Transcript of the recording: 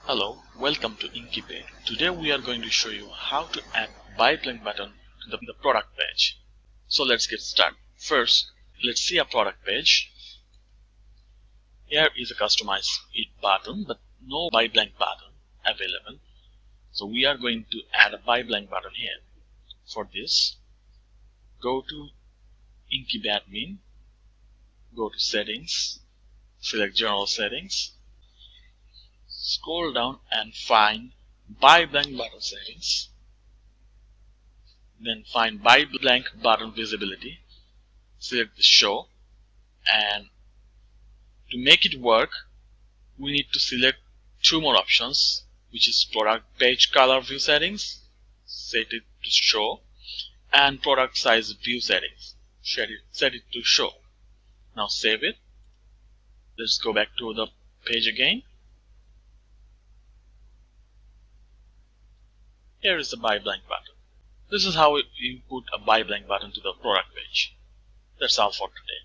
Hello, welcome to Inkybay. Today we are going to show you how to add buy blank button to the product page. So let's get started. First, let's see a product page. Here is a customize it button, but no buy blank button available. So we are going to add a buy blank button here. For this, go to Inkybay admin, go to settings, select general settings, scroll down and find buy blank button settings. Then find buy blank button visibility, select the show, and to make it work we need to select two more options, which is product page color view settings, set it to show, and product size view settings, set it to show. Now save it. Let's go back to the page again. Here is the buy blank button. This is how you put a buy blank button to the product page. That's all for today.